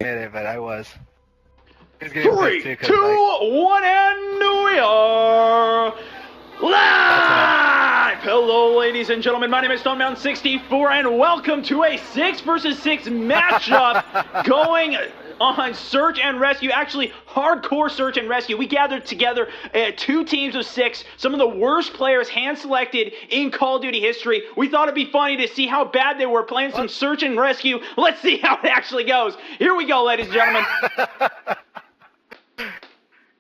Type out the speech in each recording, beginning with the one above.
But I was. Three, two, one, and we are live! Hello, ladies and gentlemen. My name is StoneMountain64, and welcome to a 6 vs 6 matchup going on search and rescue. Actually, hardcore search and rescue. We gathered together 2 teams of 6, some of the worst players hand-selected in Call of Duty history. We thought it'd be funny to see how bad they were playing some search and rescue. Let's see how it actually goes. Here we go, ladies and gentlemen.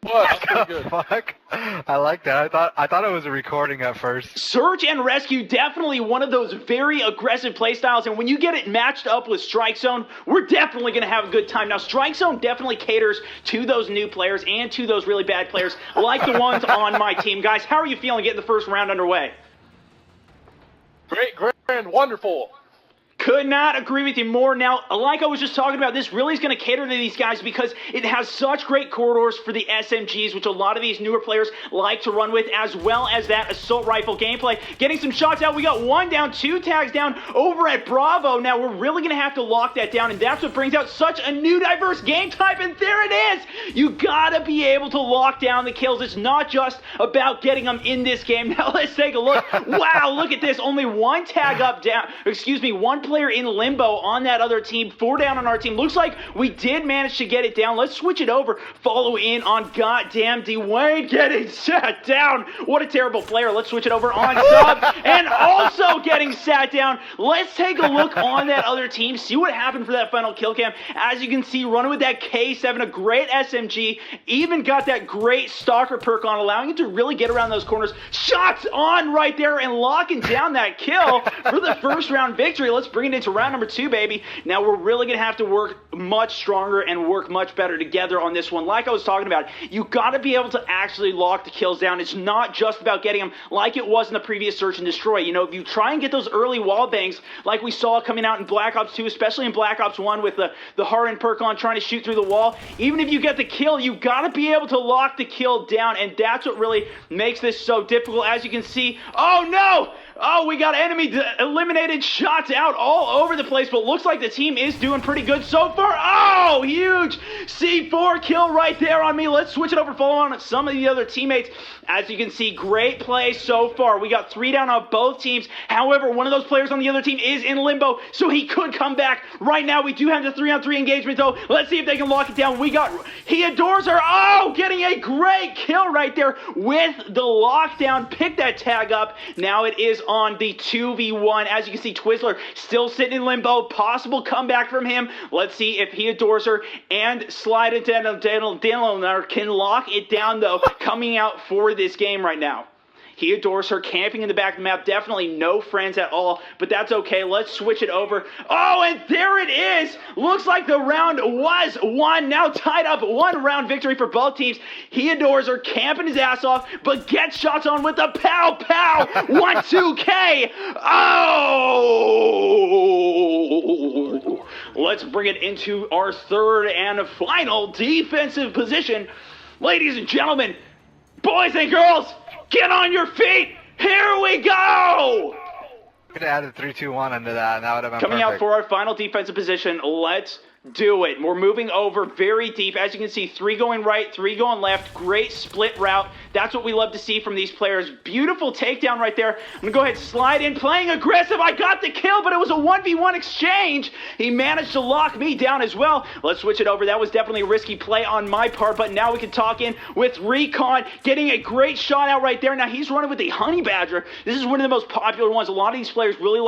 What the fuck? I like that. I thought it was a recording at first. Search and rescue, definitely one of those very aggressive playstyles, and when you get it matched up with Strike Zone, we're definitely going to have a good time. Now, Strike Zone definitely caters to those new players and to those really bad players, like the ones on my team. Guys, how are you feeling getting the first round underway? Great, and wonderful. Could not agree with you more. Now, like I was just talking about, this really is going to cater to these guys because it has such great corridors for the SMGs, which a lot of these newer players like to run with, as well as that assault rifle gameplay. Getting some shots out. We got 1 down, 2 tags down over at Bravo. Now, we're really going to have to lock that down, and that's what brings out such a new diverse game type, and there it is. You got to be able to lock down the kills. It's not just about getting them in this game. Now, let's take a look. Wow, look at this. Only 1 tag up down. Excuse me, 1 player in limbo on that other team, 4 down on our team. Looks like we did manage to get it down. Let's switch it over. Follow in on goddamn Dwayne getting sat down. What a terrible player. Let's switch it over on Sub and also getting sat down. Let's take a look on that other team, see what happened for that final kill cam. As you can see, running with that K7, a great SMG, even got that great stalker perk on, allowing it to really get around those corners. Shots on right there and locking down that kill for the first round victory. Let's bring it into round number 2, baby. Now we're really going to have to work much stronger and work much better together on this one. Like I was talking about, you got to be able to actually lock the kills down. It's not just about getting them like it was in the previous Search and Destroy. You know, if you try and get those early wall bangs like we saw coming out in Black Ops 2, especially in Black Ops 1 with the Harden perk on trying to shoot through the wall, even if you get the kill, you got to be able to lock the kill down, and that's what really makes this so difficult. As you can see, oh no! Oh, we got enemy eliminated shots out all over the place, but looks like the team is doing pretty good so far. Oh, huge C4 kill right there on me. Let's switch it over, follow on some of the other teammates. As you can see, great play so far. We got 3 down on both teams. However, one of those players on the other team is in limbo, so he could come back. Right now, we do have the 3-on-3 engagement, though. Let's see if they can lock it down. We got, he adores her. Oh, getting a great kill right there with the lockdown. Pick that tag up. Now it is on the 2v1. As you can see, Twizzler still sitting in limbo. Possible comeback from him. Let's see if he adores her and Slide it down. Daniel can lock it down, though, coming out for this game right now. He adores her, camping in the back of the map. Definitely no friends at all, but that's okay. Let's switch it over. Oh, and there it is. Looks like the round was won. Now tied up, 1 round victory for both teams. He adores her, camping his ass off, but gets shots on with the pow pow 1-2K. Oh! Let's bring it into our third and final defensive position. Ladies and gentlemen, boys and girls, get on your feet! Here we go! Could have added 3-2-1 into that, and that would have been Coming perfect. out for our final defensive position. Let's do it. We're moving over very deep. As you can see, 3 going right, 3 going left. Great split route. That's what we love to see from these players. Beautiful takedown right there. I'm going to go ahead and slide in, playing aggressive. I got the kill, but it was a 1v1 exchange. He managed to lock me down as well. Let's switch it over. That was definitely a risky play on my part, but now we can talk in with Recon, getting a great shot out right there. Now he's running with a Honey Badger. This is one of the most popular ones. A lot of these players really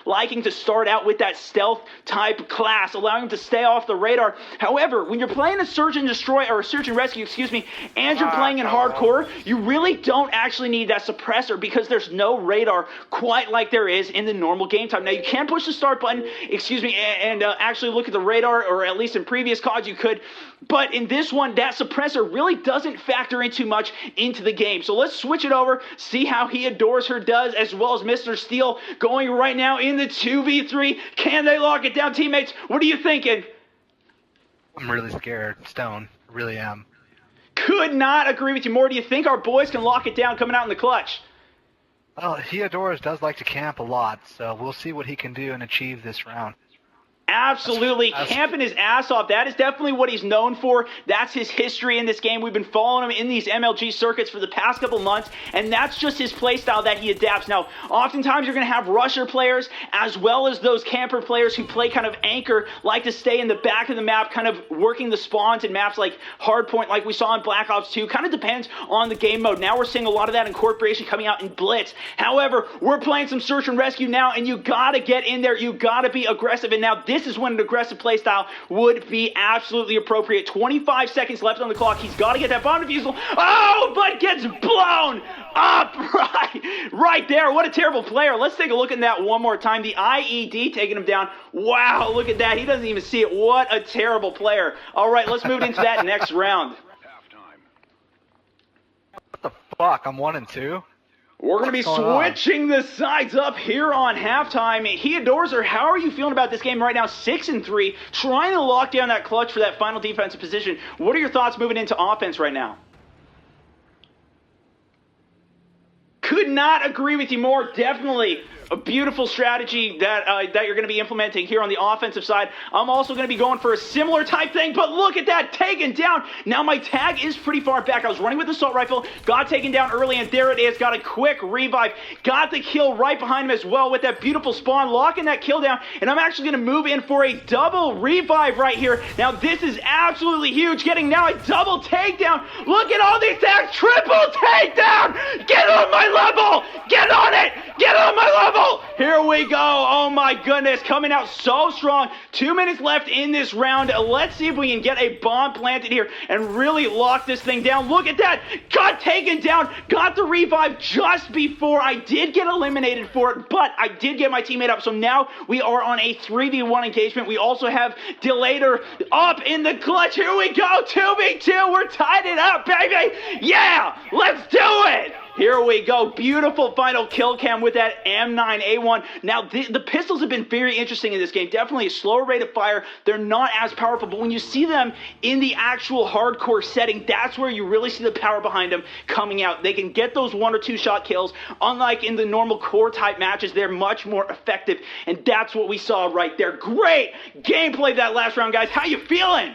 liking to start out with that stealth type class, allowing them to stay off the radar. However, when you're playing a search and destroy, or a search and rescue, excuse me, and you're playing in hardcore, you really don't actually need that suppressor because there's no radar quite like there is in the normal game time. Now, you can push the start button, excuse me, and actually look at the radar, or at least in previous CODs you could, but in this one, that suppressor really doesn't factor in too much into the game. So let's switch it over, see how he adores her does, as well as Mr. Steel going right now in the 2v3. Can they lock it down, teammates? What are you thinking? I'm really scared, Stone. Really am. Could not agree with you more. Do you think our boys can lock it down coming out in the clutch? Well, Theodorus does like to camp a lot, so we'll see what he can do and achieve this round. Absolutely, camping his ass off. That is definitely what he's known for. That's his history in this game. We've been following him in these MLG circuits for the past couple months, and that's just his playstyle that he adapts. Now, oftentimes you're going to have rusher players as well as those camper players who play kind of anchor, like to stay in the back of the map, kind of working the spawns in maps like Hardpoint, like we saw in Black Ops 2. Kind of depends on the game mode. Now we're seeing a lot of that incorporation coming out in Blitz. However, we're playing some search and rescue now, and you got to get in there. You got to be aggressive, and now this is when an aggressive playstyle would be absolutely appropriate. 25 seconds left on the clock. He's got to get that bomb defusal. Oh, but gets blown up right there. What a terrible player. Let's take a look at that one more time. The IED taking him down. Wow, look at that. He doesn't even see it. What a terrible player. All right, let's move into that next round. What the fuck? I'm 1 and 2. We're going to be switching the sides up here on halftime. Heodorzer, how are you feeling about this game right now? 6 and 3, trying to lock down that clutch for that final defensive position. What are your thoughts moving into offense right now? Could not agree with you more. Definitely a beautiful strategy that you're going to be implementing here on the offensive side. I'm also going to be going for a similar type thing, but look at that, taken down. Now my tag is pretty far back. I was running with the assault rifle, got taken down early, and there it is. Got a quick revive. Got the kill right behind him as well with that beautiful spawn, locking that kill down, and I'm actually going to move in for a double revive right here. Now this is absolutely huge, getting now a double takedown. Look at all these tags, triple takedown. Get on my level, get on it, get on my level. Here we go. Oh my goodness, coming out so strong. 2 minutes left in this round. Let's see if we can get a bomb planted here and really lock this thing down. Look at that. Got taken down. Got the revive just before. I did get eliminated for it, but I did get my teammate up. So now we are on a 3v1 engagement. We also have Delator up in the clutch. Here we go. 2v2. We're tied it up, baby. Yeah, let's do it. Here we go. Beautiful final kill cam with that M9A1. Now, the pistols have been very interesting in this game. Definitely a slower rate of fire. They're not as powerful, but when you see them in the actual hardcore setting, that's where you really see the power behind them coming out. They can get those 1 or 2 shot kills. Unlike in the normal core type matches, they're much more effective, and that's what we saw right there. Great gameplay that last round, guys. How you feeling?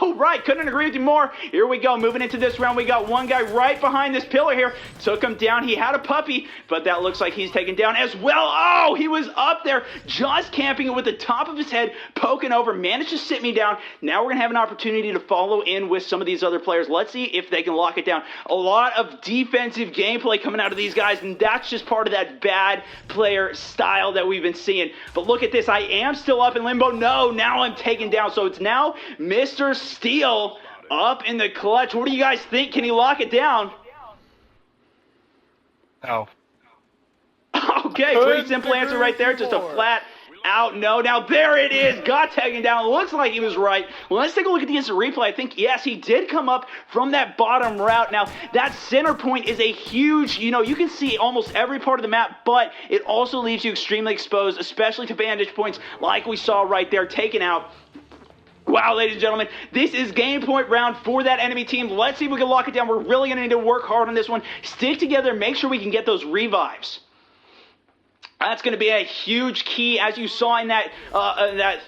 Oh, right. Couldn't agree with you more. Here we go. Moving into this round, we got one guy right behind this pillar here. Took him down. He had a puppy, but that looks like he's taken down as well. Oh, he was up there just camping it with the top of his head, poking over, managed to sit me down. Now we're going to have an opportunity to follow in with some of these other players. Let's see if they can lock it down. A lot of defensive gameplay coming out of these guys, and that's just part of that bad player style that we've been seeing. But look at this. I am still up in limbo. No, now I'm taken down. So it's now Mr. Steele up in the clutch. What do you guys think? Can he lock it down? No. Okay, pretty simple answer right there. Just a flat out no. Now there it is. Got taken down. Looks like he was right. Well, let's take a look at the instant replay. I think, yes, he did come up from that bottom route. Now, that center point is a huge, you can see almost every part of the map, but it also leaves you extremely exposed, especially to vantage points like we saw right there, taken out. Wow, ladies and gentlemen, this is game point round for that enemy team. Let's see if we can lock it down. We're really going to need to work hard on this one. Stick together, make sure we can get those revives. That's going to be a huge key. As you saw in that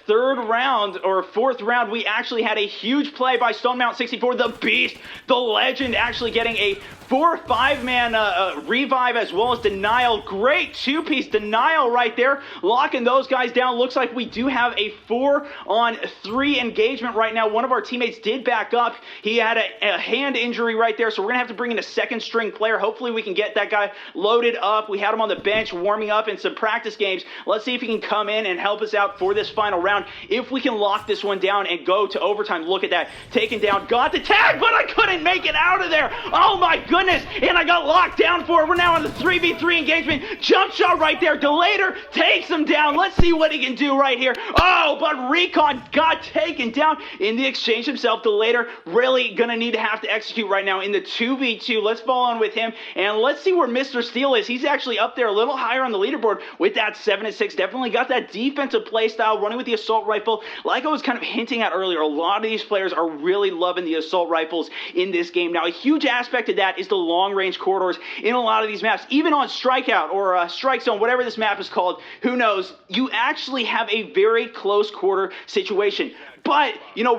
third round or fourth round, we actually had a huge play by StoneMountain64, the beast, the legend, actually getting a 4 or 5 man revive as well as denial. Great 2-piece denial right there, locking those guys down. Looks like we do have a 4-on-3 engagement right now. One of our teammates did back up. He had a hand injury right there, so we're going to have to bring in a second string player. Hopefully we can get that guy loaded up. We had him on the bench warming up in some practice games. Let's see if he can come in and help us out for this final round. If we can lock this one down and go to overtime. Look at that. Taken down. Got the tag, but I couldn't make it out of there. Oh my goodness. And I got locked down for it. We're now on the 3v3 engagement. Jump shot right there. Delator takes him down. Let's see what he can do right here. Oh, but Recon got taken down in the exchange himself. Delator really going to need to have to execute right now in the 2v2. Let's fall on with him. And let's see where Mr. Steele is. He's actually up there a little higher on the leaderboard. board with that 7-6. Definitely got that defensive play style, running with the assault rifle. Like I was kind of hinting at earlier, a lot of these players are really loving the assault rifles in this game. Now, a huge aspect of that is the long-range corridors in a lot of these maps. Even on Strikeout or Strike Zone, whatever this map is called, who knows, you actually have a very close quarter situation. But, you know,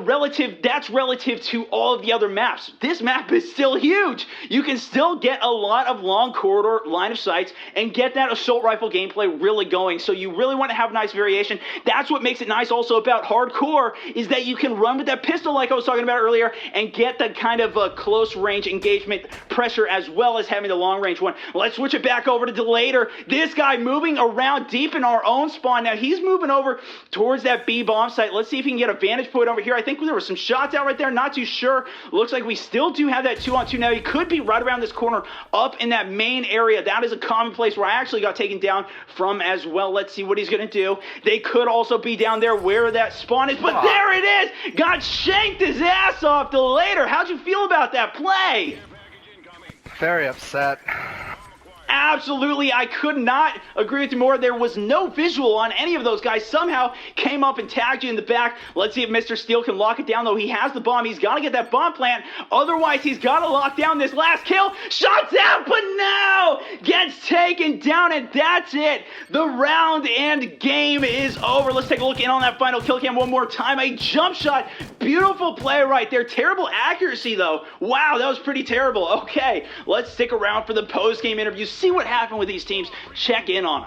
that's relative to all of the other maps. This map is still huge. You can still get a lot of long corridor line of sights and get that assault rifle gameplay really going. So you really want to have nice variation. That's what makes it nice also about hardcore, is that you can run with that pistol like I was talking about earlier and get the kind of close range engagement pressure as well as having the long range one. Let's switch it back over to Delator. This guy moving around deep in our own spawn. Now he's moving over towards that B bomb site. Let's see if he can get a vantage point over here. I think there were some shots out right there. Not too sure. Looks like we still do have that 2-on-2. Now he could be right around this corner up in that main area. That is a common place where I actually got taken down from as well. Let's see what he's going to do. They could also be down there where that spawn is, but there it is. Got shanked his ass off to later. How'd you feel about that play? Very upset. Absolutely, I could not agree with you more. There was no visual on any of those guys. Somehow came up and tagged you in the back. Let's see if Mr. Steel can lock it down, though. He has the bomb. He's got to get that bomb plant. Otherwise, he's got to lock down this last kill. Shots out, but no! Gets taken down, and that's it. The round and game is over. Let's take a look in on that final kill cam one more time. A jump shot. Beautiful play right there. Terrible accuracy, though. Wow, that was pretty terrible. Okay, let's stick around for the post-game interview. See what happened with these teams. Check in on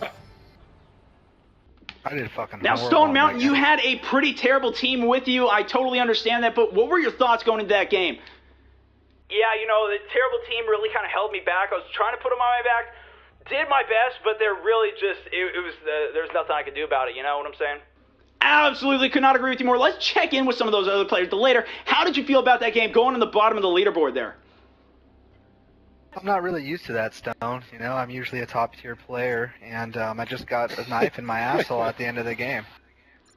them. I did fucking Now, horrible Stone on Mountain, that you game. had a pretty terrible team with you. I totally understand that, but what were your thoughts going into that game? Yeah, you know, the terrible team really kind of held me back. I was trying to put them on my back, did my best, but they're really just, there's nothing I could do about it, you know what I'm saying? Absolutely could not agree with you more. Let's check in with some of those other players later. How did you feel about that game going in the bottom of the leaderboard there? I'm not really used to that, Stone. You know, I'm usually a top-tier player, and I just got a knife in my asshole at the end of the game.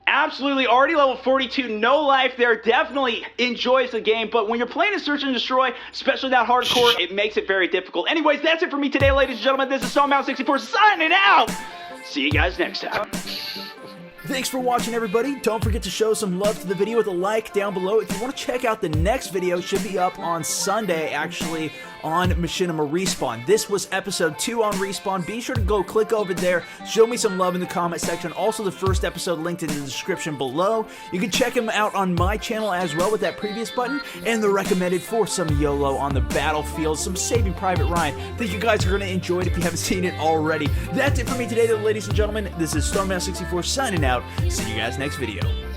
Absolutely, already level 42, no life there, definitely enjoys the game, but when you're playing a Search and Destroy, especially that hardcore, it makes it very difficult. Anyways, that's it for me today, ladies and gentlemen. This is StoneMountain64 signing out. See you guys next time. Thanks for watching, everybody. Don't forget to show some love to the video with a like down below. If you want to check out the next video, it should be up on Sunday, actually, on Machinima Respawn. This was episode 2 on Respawn. Be sure to go click over there. Show me some love in the comment section. Also, the first episode linked in the description below. You can check them out on my channel as well with that previous button, and the recommended for some YOLO on the battlefield, some Saving Private Ryan. I think you guys are going to enjoy it if you haven't seen it already. That's it for me today, ladies and gentlemen. This is StoneMountain64 signing out. See you guys next video.